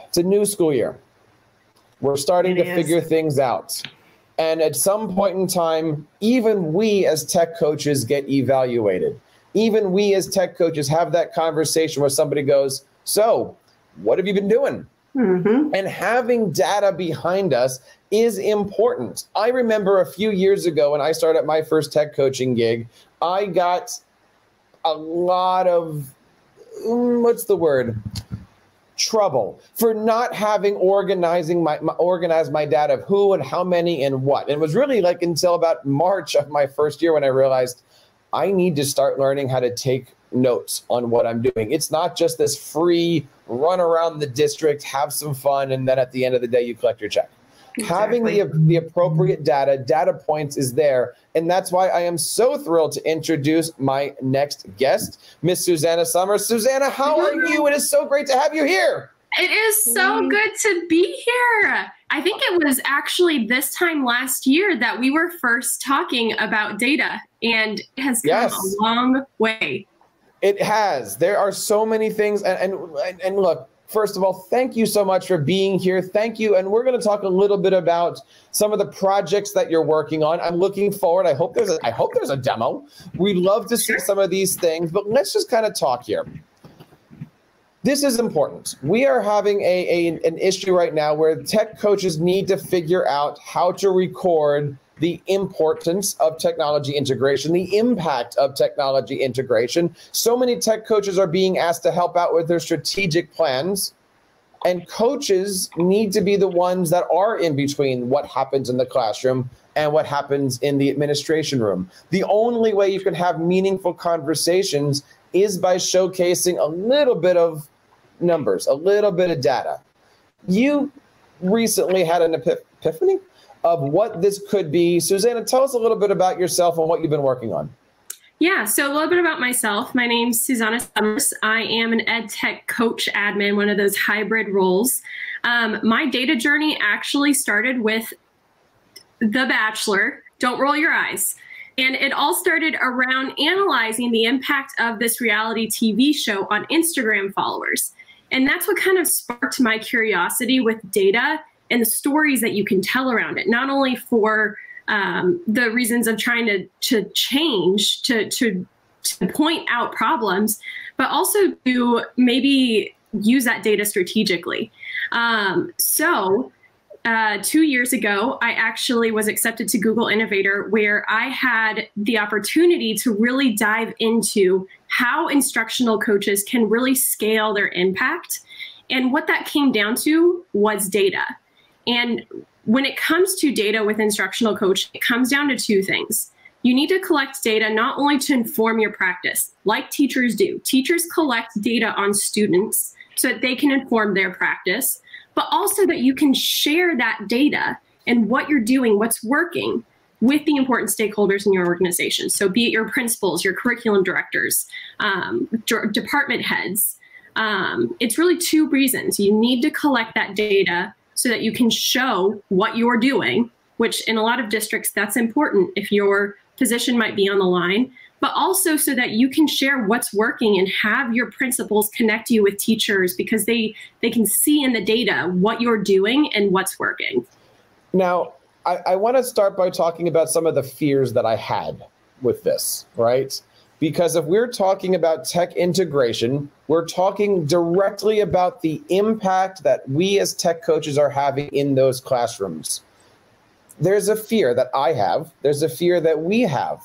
It's a new school year. We're starting to figure things out. And at some point in time, even we as tech coaches get evaluated. Even we as tech coaches have that conversation where somebody goes, so what have you been doing? Mm-hmm. And having data behind us is important. I remember a few years ago when I started my first tech coaching gig, I got a lot of, trouble for not having organized my data of who and how many and what. And it was really like until about March of my first year when I realized I need to start learning how to take notes on what I'm doing. It's not just this free run around the district, have some fun, and then at the end of the day, you collect your check. Exactly. Having the appropriate data points is there. And that's why I am so thrilled to introduce my next guest, Miss Susanna Summers. Susanna, how are you? It is so great to have you here. It is so good to be here. I think it was actually this time last year that we were first talking about data, and it has come a long way. It has. There are so many things. And look, first of all, thank you so much for being here. Thank you. And we're going to talk a little bit about some of the projects that you're working on. I'm looking forward. I hope there's a demo. We'd love to see some of these things, but let's just kind of talk here. This is important. We are having an issue right now where tech coaches need to figure out how to record the importance of technology integration, the impact of technology integration. So many tech coaches are being asked to help out with their strategic plans, and coaches need to be the ones that are in between what happens in the classroom and what happens in the administration room. The only way you can have meaningful conversations is by showcasing a little bit of numbers, a little bit of data. You recently had an epiphany of what this could be. Susanna, tell us a little bit about yourself and what you've been working on. Yeah, so a little bit about myself. My name's Susanna Summers. I am an ed tech coach admin, one of those hybrid roles. My data journey actually started with The Bachelor. Don't roll your eyes. And it all started around analyzing the impact of this reality TV show on Instagram followers. And that's what kind of sparked my curiosity with data and the stories that you can tell around it, not only for the reasons of trying to change, to point out problems, but also to maybe use that data strategically. 2 years ago, I actually was accepted to Google Innovator, where I had the opportunity to really dive into how instructional coaches can really scale their impact. And what that came down to was data. And when it comes to data with instructional coaching, it comes down to two things. You need to collect data not only to inform your practice, like teachers do. Teachers collect data on students so that they can inform their practice, but also that you can share that data and what you're doing, what's working with the important stakeholders in your organization. So be it your principals, your curriculum directors, department heads. It's really two reasons. You need to collect that data so that you can show what you're doing, which in a lot of districts, that's important if your position might be on the line, but also so that you can share what's working and have your principals connect you with teachers because they can see in the data what you're doing and what's working. Now, I want to start by talking about some of the fears that I had with this, right? Because if we're talking about tech integration, we're talking directly about the impact that we as tech coaches are having in those classrooms. There's a fear that I have. There's a fear that we have.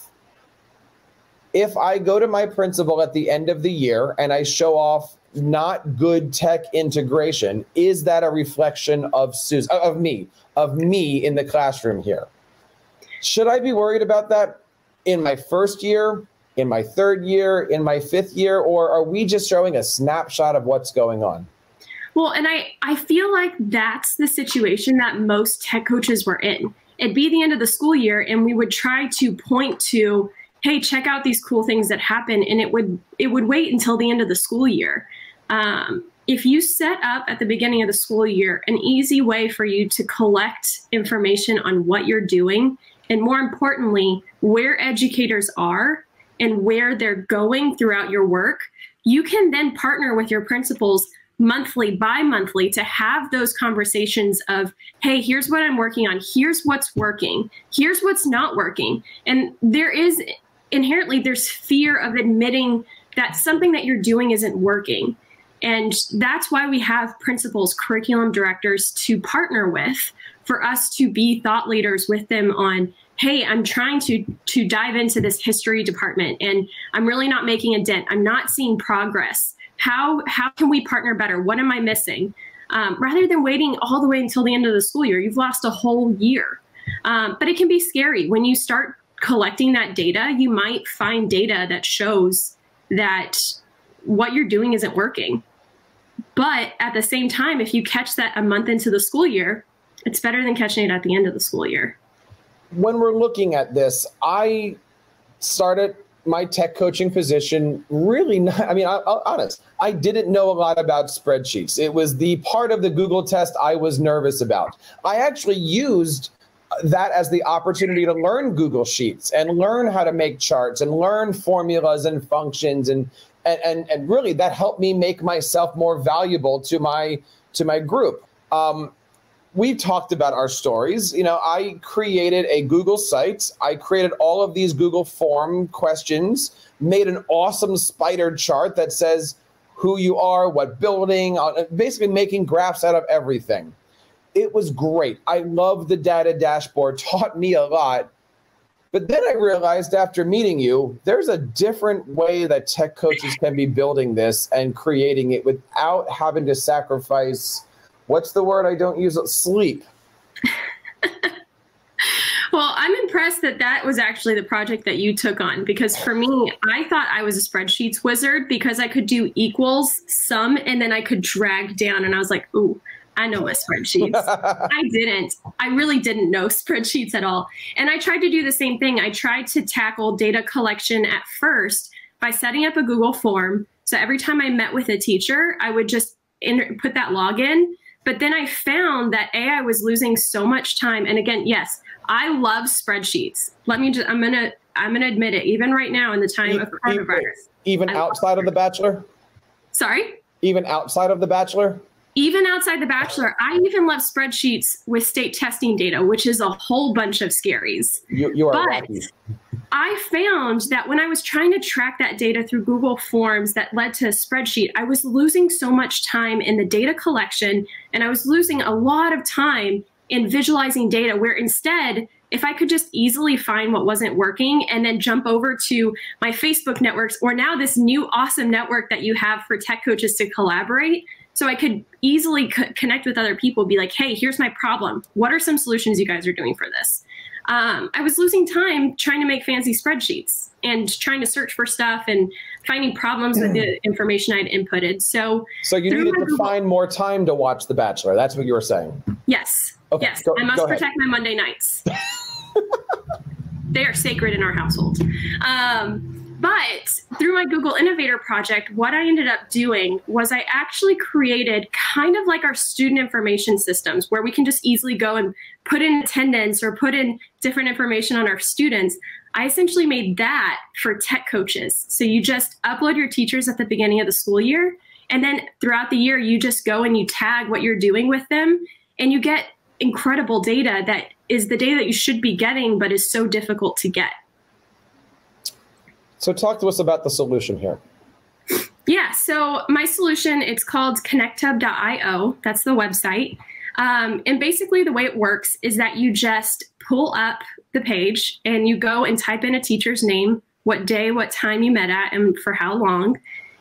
If I go to my principal at the end of the year and I show off not good tech integration, is that a reflection of me in the classroom here? Should I be worried about that in my first year, in my third year, in my fifth year, or are we just showing a snapshot of what's going on? Well, and I feel like that's the situation that most tech coaches were in. It'd be the end of the school year and we would try to point to, hey, check out these cool things that happen. And it would wait until the end of the school year. If you set up at the beginning of the school year an easy way for you to collect information on what you're doing, and more importantly, where educators are and where they're going throughout your work, you can then partner with your principals monthly, bi-monthly, to have those conversations of, hey, here's what I'm working on. Here's what's working. Here's what's not working. And there's fear of admitting that something that you're doing isn't working. And that's why we have principals, curriculum directors to partner with, for us to be thought leaders with them on, hey, I'm trying to dive into this history department and I'm really not making a dent. I'm not seeing progress. How can we partner better? What am I missing? Rather than waiting all the way until the end of the school year, you've lost a whole year. But it can be scary. When you start collecting that data, you might find data that shows that what you're doing isn't working. But at the same time, if you catch that a month into the school year, it's better than catching it at the end of the school year. When we're looking at this, I started my tech coaching position really not, I'll honest, I didn't know a lot about spreadsheets. It was the part of the Google test I was nervous about. I actually used that as the opportunity to learn Google Sheets and learn how to make charts and learn formulas and functions, and really that helped me make myself more valuable to my group. We've talked about our stories. I created a Google site. I created all of these Google form questions, made an awesome spider chart that says who you are, what building, basically making graphs out of everything. It was great. I love the data dashboard, taught me a lot. But then I realized after meeting you, there's a different way that tech coaches can be building this and creating it without having to sacrifice, what's the word I don't use? Sleep. Well, I'm impressed that was actually the project that you took on, because for me, I thought I was a spreadsheets wizard because I could do equals, sum, and then I could drag down. And I was like, ooh, I know my spreadsheets. I didn't. I really didn't know spreadsheets at all. And I tried to do the same thing. I tried to tackle data collection at first by setting up a Google form. So every time I met with a teacher, I would just put that login. But then I found that I was losing so much time. And again, yes, I love spreadsheets. I'm gonna admit it, even right now in the time of coronavirus. Even outside of the Bachelor? Sorry? Even outside of the Bachelor? Even outside the Bachelor, I even love spreadsheets with state testing data, which is a whole bunch of scaries. You are lucky. I found that when I was trying to track that data through Google Forms that led to a spreadsheet, I was losing so much time in the data collection, and I was losing a lot of time in visualizing data, where instead, if I could just easily find what wasn't working and then jump over to my Facebook networks, or now this new awesome network that you have for tech coaches to collaborate, so I could easily connect with other people, be like, hey, here's my problem. What are some solutions you guys are doing for this? I was losing time trying to make fancy spreadsheets and trying to search for stuff and finding problems with the information I'd inputted. So you needed to find more time to watch The Bachelor. That's what you were saying. Yes. Okay, yes. I must protect my Monday nights. They are sacred in our household. But through my Google Innovator project, what I ended up doing was I actually created kind of like our student information systems, where we can just easily go and put in attendance or put in different information on our students. I essentially made that for tech coaches. So you just upload your teachers at the beginning of the school year, and then throughout the year, you just go and you tag what you're doing with them, and you get incredible data that is the data that you should be getting, but is so difficult to get. So talk to us about the solution here. Yeah, so my solution, it's called connecthub.io. That's the website. And basically the way it works is that you just pull up the page and you go and type in a teacher's name, what day, what time you met at, and for how long,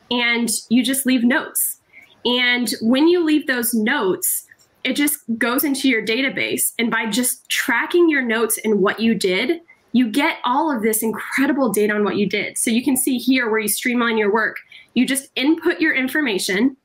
and you just leave notes. And when you leave those notes, it just goes into your database. And by just tracking your notes and what you did, you get all of this incredible data on what you did. So you can see here where you streamline your work, you just input your information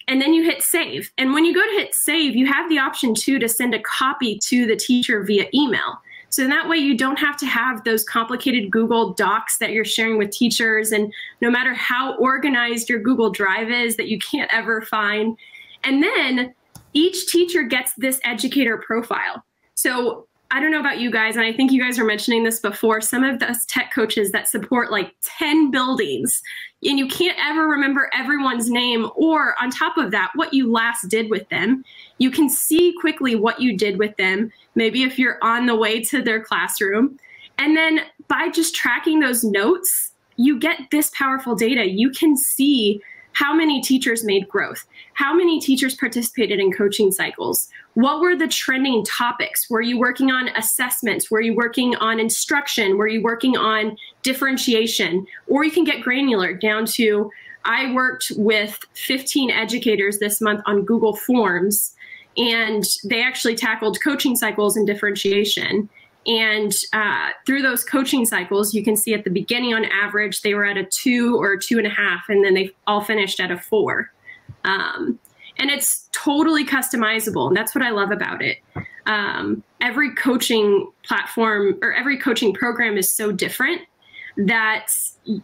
and then you hit save. And when you go to hit save, you have the option too to send a copy to the teacher via email. So that way you don't have to have those complicated Google Docs that you're sharing with teachers, and no matter how organized your Google Drive is that you can't ever find. And then each teacher gets this educator profile. So I don't know about you guys, and I think you guys are mentioning this before, some of those tech coaches that support like 10 buildings, and you can't ever remember everyone's name, or on top of that, what you last did with them. You can see quickly what you did with them, maybe if you're on the way to their classroom. And then by just tracking those notes, you get this powerful data. You can see how many teachers made growth, how many teachers participated in coaching cycles, what were the trending topics, were you working on assessments, were you working on instruction, were you working on differentiation, or you can get granular down to, I worked with 15 educators this month on Google Forms, and they actually tackled coaching cycles and differentiation. And through those coaching cycles, you can see at the beginning, on average, they were at a 2 or 2.5, and then they all finished at a 4. And it's totally customizable, and that's what I love about it. Every coaching platform or every coaching program is so different that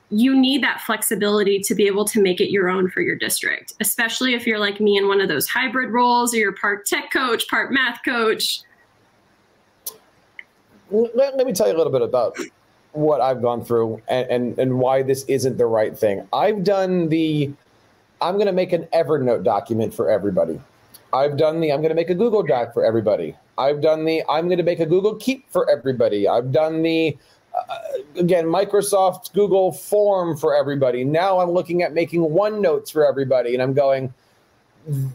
you need that flexibility to be able to make it your own for your district, especially if you're like me in one of those hybrid roles, or you're part tech coach, part math coach. Let me tell you a little bit about what I've gone through and why this isn't the right thing. I'm going to make an Evernote document for everybody. I'm going to make a Google Doc for everybody. I'm going to make a Google Keep for everybody. I've done again, Microsoft Google Form for everybody. Now I'm looking at making OneNotes for everybody, and I'm going,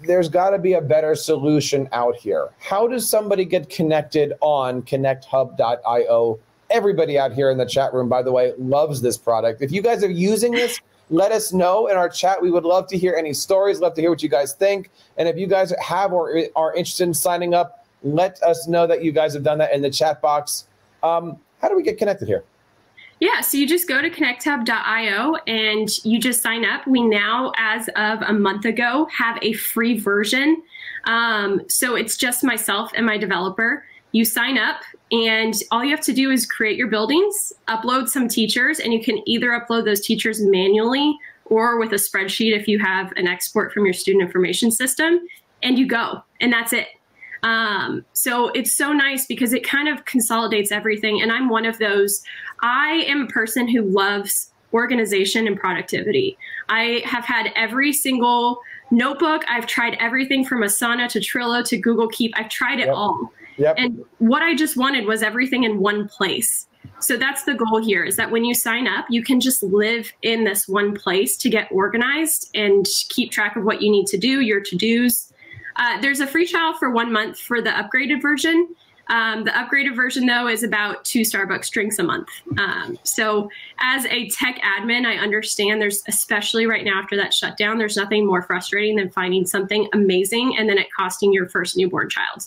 there's got to be a better solution out here. How does somebody get connected on connecthub.io? Everybody out here in the chat room, by the way, loves this product. If you guys are using this, let us know in our chat. We would love to hear any stories, love to hear what you guys think. And if you guys have or are interested in signing up, let us know that you guys have done that in the chat box. How do we get connected here? Yeah, so you just go to connecthub.io and you just sign up. We now, as of a month ago, have a free version. So it's just myself and my developer. You sign up, and all you have to do is create your buildings, upload some teachers, and you can either upload those teachers manually or with a spreadsheet if you have an export from your student information system, and you go, and that's it. So it's so nice because it kind of consolidates everything. And I'm one of those. I am a person who loves organization and productivity. I have had every single notebook. I've tried everything from Asana to Trello to Google Keep. I've tried it all. Yep. And what I just wanted was everything in one place. So that's the goal here, is that when you sign up, you can just live in this one place to get organized and keep track of what you need to do, your to-dos. There's a free trial for 1 month for the upgraded version. The upgraded version, though, is about 2 Starbucks drinks a month. So as a tech admin, I understand especially right now after that shutdown, there's nothing more frustrating than finding something amazing and then it costing your first newborn child.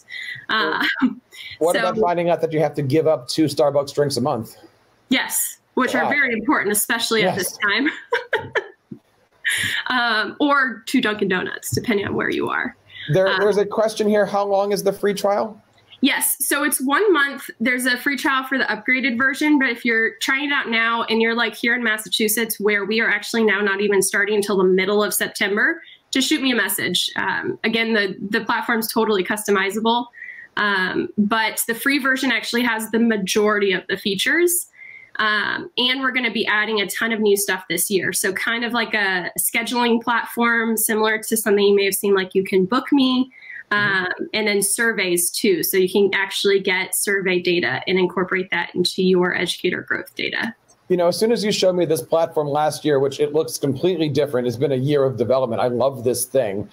What about finding out that you have to give up 2 Starbucks drinks a month? Yes, which are very important, especially at this time. Or 2 Dunkin' Donuts, depending on where you are. There's a question here. How long is the free trial? Yes. So it's 1 month. There's a free trial for the upgraded version. But if you're trying it out now and you're like here in Massachusetts, where we are actually now not even starting until the middle of September, just shoot me a message. Again, the platform's totally customizable. But the free version actually has the majority of the features. And we're going to be adding a ton of new stuff this year. So kind of like a scheduling platform, similar to something you may have seen, like You Can Book Me, and then surveys too. So you can actually get survey data and incorporate that into your educator growth data. You know, as soon as you showed me this platform last year, which it looks completely different, it's been a year of development. I love this thing.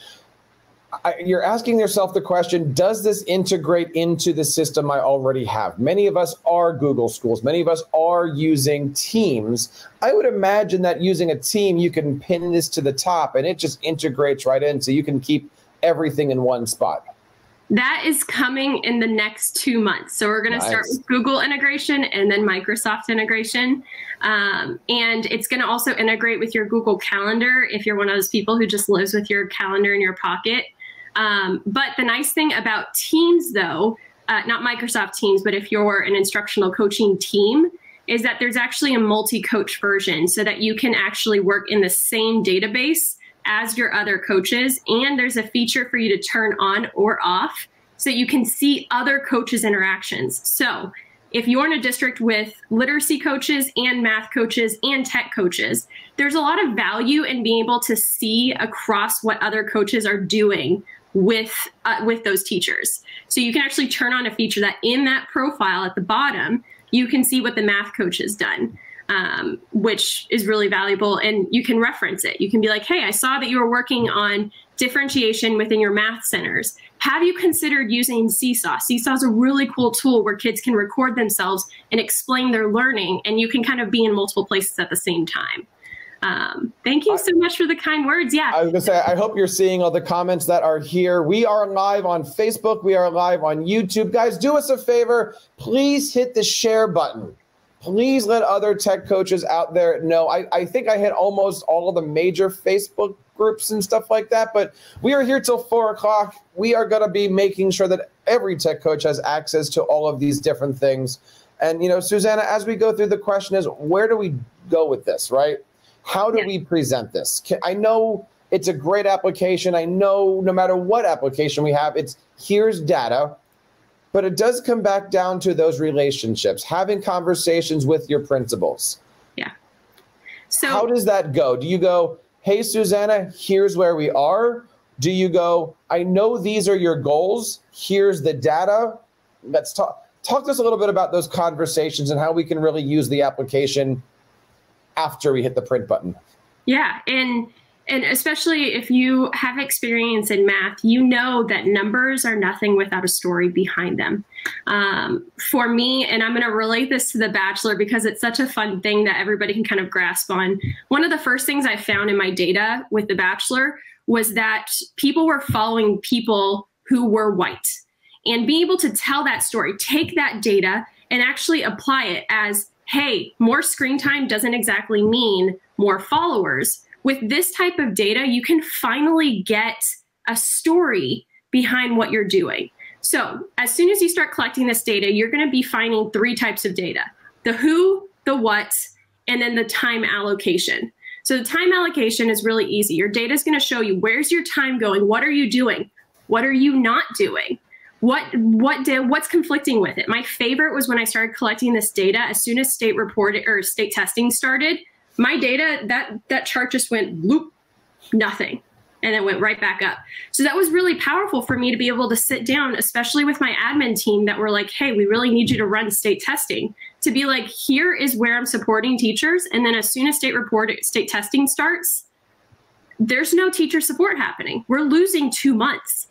You're asking yourself the question, does this integrate into the system I already have? Many of us are Google schools. Many of us are using Teams. I would imagine that using a team, you can pin this to the top and it just integrates right in, so you can keep everything in one spot. That is coming in the next 2 months. So we're going to start with Google integration and then Microsoft integration. And it's going to also integrate with your Google Calendar if you're one of those people who just lives with your calendar in your pocket. But the nice thing about Teams, though, not Microsoft Teams, but if you're an instructional coaching team, is that there's actually a multi-coach version so that you can actually work in the same database as your other coaches. And there's a feature for you to turn on or off so that you can see other coaches' interactions. So if you're in a district with literacy coaches and math coaches and tech coaches, there's a lot of value in being able to see across what other coaches are doing with those teachers. So you can actually turn on a feature that in that profile at the bottom, you can see what the math coach has done, which is really valuable, and you can reference it. You can be like, hey, I saw that you were working on differentiation within your math centers. Have you considered using Seesaw? Seesaw is a really cool tool where kids can record themselves and explain their learning, and you can kind of be in multiple places at the same time. Thank you so much for the kind words. Yeah. I was going to say, I hope you're seeing all the comments that are here. We are live on Facebook. We are live on YouTube. Guys, do us a favor. Please hit the share button. Please let other tech coaches out there know. I think I hit almost all of the major Facebook groups and stuff like that, but we are here till 4 o'clock. We are going to be making sure that every tech coach has access to all of these different things. And, you know, Susanna, as we go through, the question is, where do we go with this, right? How do we present this? I know it's a great application. I know no matter what application we have, it's here's data, but it does come back down to those relationships, having conversations with your principals. Yeah. So how does that go? Do you go, hey, Susanna, here's where we are? Do you go, I know these are your goals. Here's the data. Let's talk to us a little bit about those conversations and how we can really use the application after we hit the print button. Yeah, and especially if you have experience in math, you know that numbers are nothing without a story behind them. For me, and I'm going to relate this to the Bachelor because it's such a fun thing that everybody can kind of grasp on. One of the first things I found in my data with the Bachelor was that people were following people who were white. And being able to tell that story, take that data and actually apply it as, hey, more screen time doesn't exactly mean more followers. With this type of data, you can finally get a story behind what you're doing. So as soon as you start collecting this data, you're going to be finding 3 types of data: the who, the what, and then the time allocation. So the time allocation is really easy. Your data is going to show you where's your time going, what are you doing, what are you not doing, what's conflicting with it. My favorite was when I started collecting this data. As soon as state reported or state testing started, my data, that chart just went loop, nothing, and it went right back up. So that was really powerful for me to be able to sit down, especially with my admin team that were like, hey, we really need you to run state testing, to be like, here is where I'm supporting teachers. And then as soon as state testing starts, there's no teacher support happening. We're losing 2 months.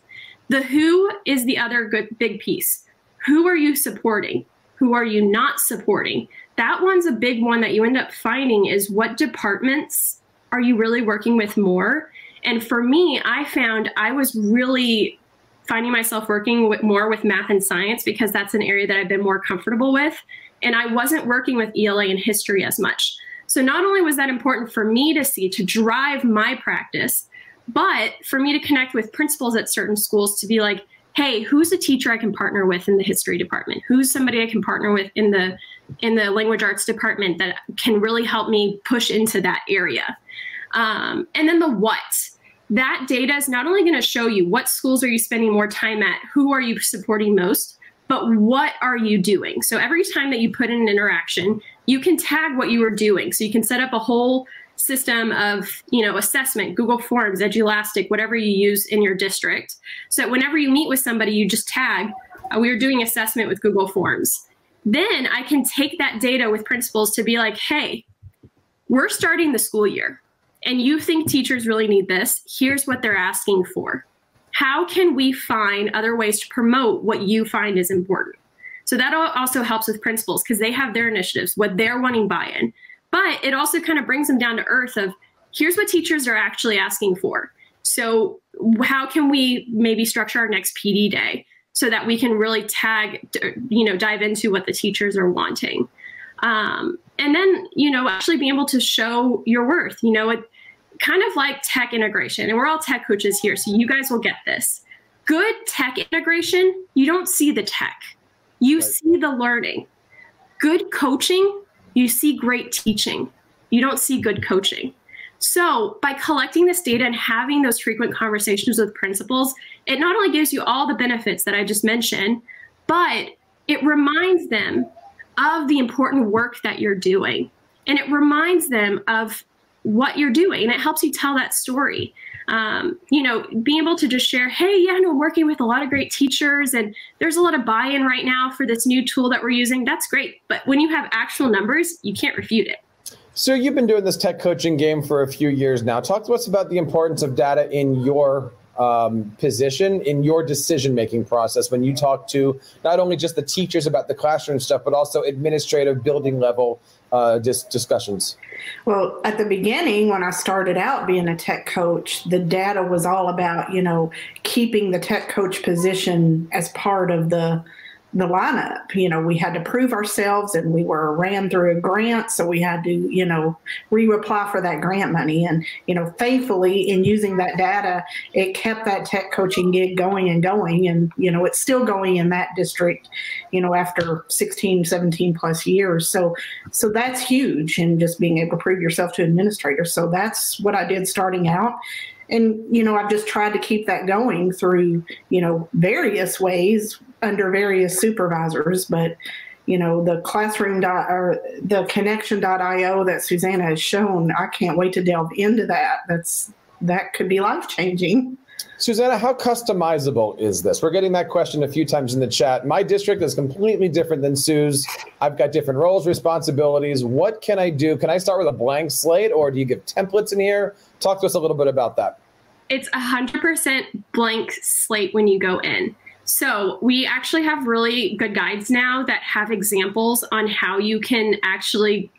The who is the other big piece. Who are you supporting? Who are you not supporting? That one's a big one that you end up finding is what departments are you really working with more? And for me, I found I was really finding myself working more with math and science because that's an area that I've been more comfortable with. And I wasn't working with ELA and history as much. So not only was that important for me to see, to drive my practice, but for me to connect with principals at certain schools to be like, hey, who's a teacher I can partner with in the history department? Who's somebody I can partner with in the language arts department that can really help me push into that area? And then the what. That data is not only going to show you what schools are you spending more time at, who are you supporting most, but what are you doing? So every time that you put in an interaction, you can tag what you are doing. So you can set up a whole system of, assessment, Google Forms, Edulastic, whatever you use in your district. So that whenever you meet with somebody, you just tag, we are doing assessment with Google Forms. Then I can take that data with principals to be like, hey, we're starting the school year and you think teachers really need this. Here's what they're asking for. How can we find other ways to promote what you find is important? So that also helps with principals because they have their initiatives, what they're wanting buy-in. But it also kind of brings them down to earth of here's what teachers are actually asking for. So how can we maybe structure our next PD day so that we can really dive into what the teachers are wanting. And then, actually being able to show your worth, it kind of like tech integration, and we're all tech coaches here, so you guys will get this. Good tech integration, you don't see the tech, you see the learning. Good coaching, you see great teaching. You don't see good coaching. So by collecting this data and having those frequent conversations with principals, it not only gives you all the benefits that I just mentioned, but it reminds them of the important work that you're doing. And it reminds them of what you're doing. And it helps you tell that story. Being able to just share, hey, yeah, I'm working with a lot of great teachers and there's a lot of buy-in right now for this new tool that we're using. That's great. But when you have actual numbers, you can't refute it. So you've been doing this tech coaching game for a few years now. Talk to us about the importance of data in your position, in your decision-making process when you talk to not only just the teachers about the classroom stuff, but also administrative building level discussions. Well, at the beginning, when I started out being a tech coach, the data was all about, keeping the tech coach position as part of the lineup. We had to prove ourselves and we were ran through a grant. So we had to, reapply for that grant money. And, faithfully in using that data, it kept that tech coaching gig going and going. And, it's still going in that district, after 16, 17 plus years. So that's huge. And just being able to prove yourself to administrators. So that's what I did starting out. And, I've just tried to keep that going through, various ways under various supervisors. But, the classroom or the connection.io that Susanna has shown, I can't wait to delve into that. That could be life-changing. Susanna, how customizable is this? We're getting that question a few times in the chat. My district is completely different than Sue's. I've got different roles, responsibilities. What can I do? Can I start with a blank slate, or do you give templates in here? Talk to us a little bit about that. It's 100% blank slate when you go in. So we actually have really good guides now that have examples on how you can actually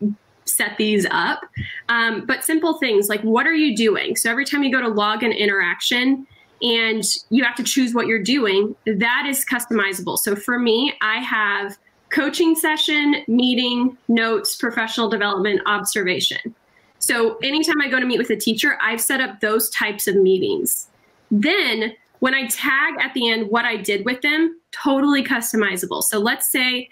set these up. But simple things like, what are you doing? So every time you go to log an interaction and you have to choose what you're doing, that is customizable. So for me, I have coaching session, meeting, notes, professional development, observation. So anytime I go to meet with a teacher, I've set up those types of meetings. Then when I tag at the end what I did with them, totally customizable. So let's say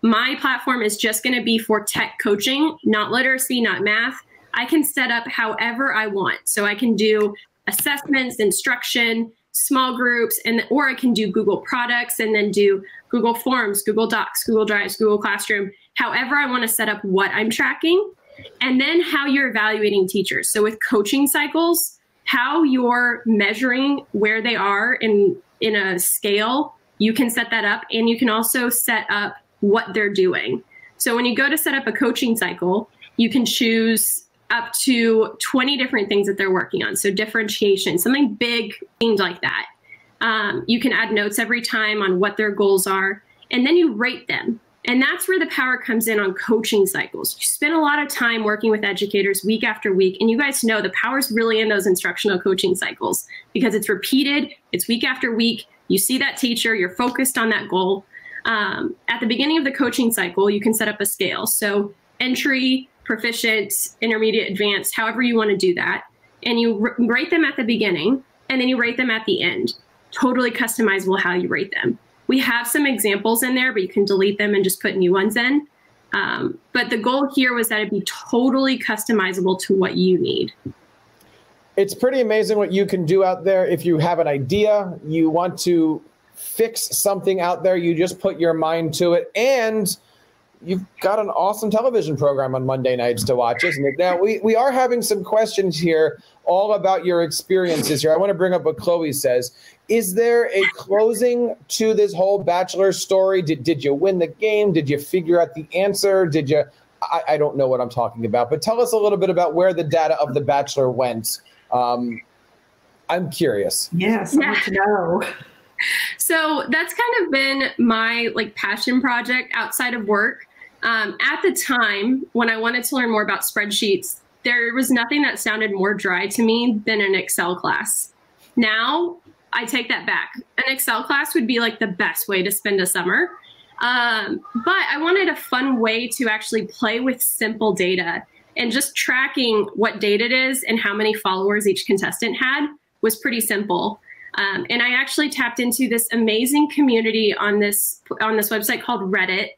my platform is just going to be for tech coaching, not literacy, not math. I can set up however I want. So I can do assessments, instruction, small groups, or I can do Google products and then do Google Forms, Google Docs, Google Drives, Google Classroom, however I want to set up what I'm tracking. And then how you're evaluating teachers. So with coaching cycles, how you're measuring where they are in a scale, you can set that up, and you can also set up what they're doing. So when you go to set up a coaching cycle, you can choose up to 20 different things that they're working on. So differentiation, something big, things like that. You can add notes every time on what their goals are, and then you rate them. And that's where the power comes in on coaching cycles. You spend a lot of time working with educators week after week, and you guys know the power's really in those instructional coaching cycles because it's repeated, it's week after week. You see that teacher, you're focused on that goal. At the beginning of the coaching cycle, you can set up a scale. So entry, proficient, intermediate, advanced, however you want to do that. And you rate them at the beginning, and then you rate them at the end. Totally customizable how you rate them. We have some examples in there, but you can delete them and just put new ones in. But the goal here was that it'd be totally customizable to what you need. It's pretty amazing what you can do out there. If you have an idea, you want to fix something out there, you just put your mind to it. And you've got an awesome television program on Monday nights to watch, isn't it? Now, we are having some questions here all about your experiences here. I want to bring up what Chloe says. Is there a closing to this whole Bachelor story? Did you win the game? Did you figure out the answer? Did you? I don't know what I'm talking about, but tell us a little bit about where the data of the Bachelor went. I'm curious. Yes, I want to know. So that's kind of been my passion project outside of work. At the time, when I wanted to learn more about spreadsheets, there was nothing that sounded more dry to me than an Excel class. Now, I take that back. An Excel class would be the best way to spend a summer. But I wanted a fun way to actually play with simple data, and just tracking what date it is and how many followers each contestant had was pretty simple. And I actually tapped into this amazing community on this website called Reddit.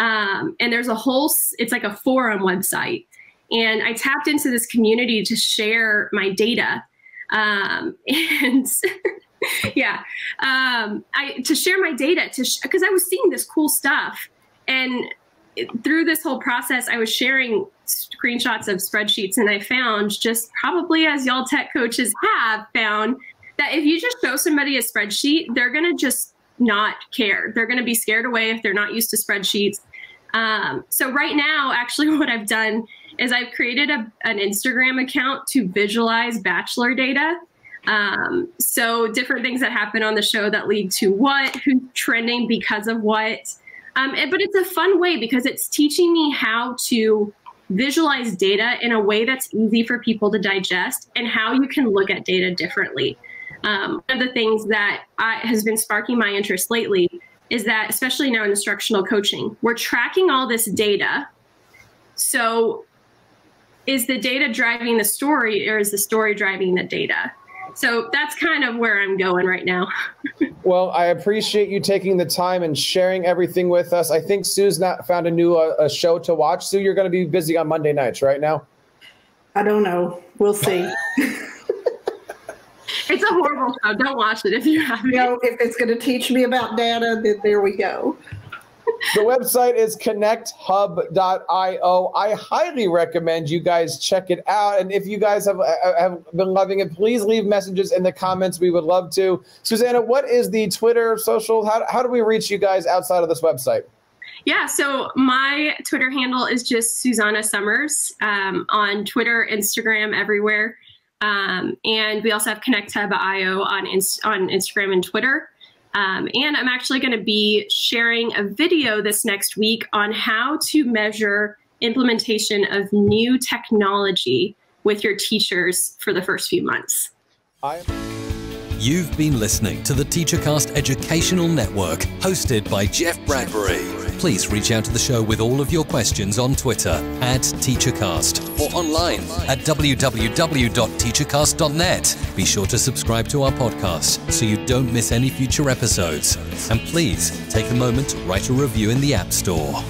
And there's it's like a forum website. And I tapped into this community to share my data. To share my data, because I was seeing this cool stuff. And through this whole process, I was sharing screenshots of spreadsheets, and I found, just probably as y'all tech coaches have found, that if you just show somebody a spreadsheet, they're going to just not care. They're going to be scared away if they're not used to spreadsheets. So right now, actually, what I've done is I've created an Instagram account to visualize bachelor data. So different things that happen on the show that lead to what, who's trending because of what. But it's a fun way because it's teaching me how to visualize data in a way that's easy for people to digest and how you can look at data differently. One of the things that has been sparking my interest lately is that, especially now in instructional coaching, we're tracking all this data. So is the data driving the story, or is the story driving the data? So that's kind of where I'm going right now. Well, I appreciate you taking the time and sharing everything with us. I think Sue's found a new show to watch. Sue, you're going to be busy on Monday nights, right now? I don't know. We'll see. It's a horrible show. Don't watch it if you haven't. You know, if it's going to teach me about data, then there we go. The website is connecthub.io. I highly recommend you guys check it out. And if you guys have been loving it, please leave messages in the comments. We would love to. Susanna, what is the Twitter, social? How do we reach you guys outside of this website? Yeah, so my Twitter handle is just Susanna Summers on Twitter, Instagram, everywhere. And we also have connecthub.io on Instagram and Twitter. And I'm actually going to be sharing a video this next week on how to measure implementation of new technology with your teachers for the first few months. You've been listening to the TeacherCast Educational Network, hosted by Jeff Bradbury. Please reach out to the show with all of your questions on Twitter @TeacherCast or online at www.teachercast.net. Be sure to subscribe to our podcast so you don't miss any future episodes. And please take a moment to write a review in the App Store.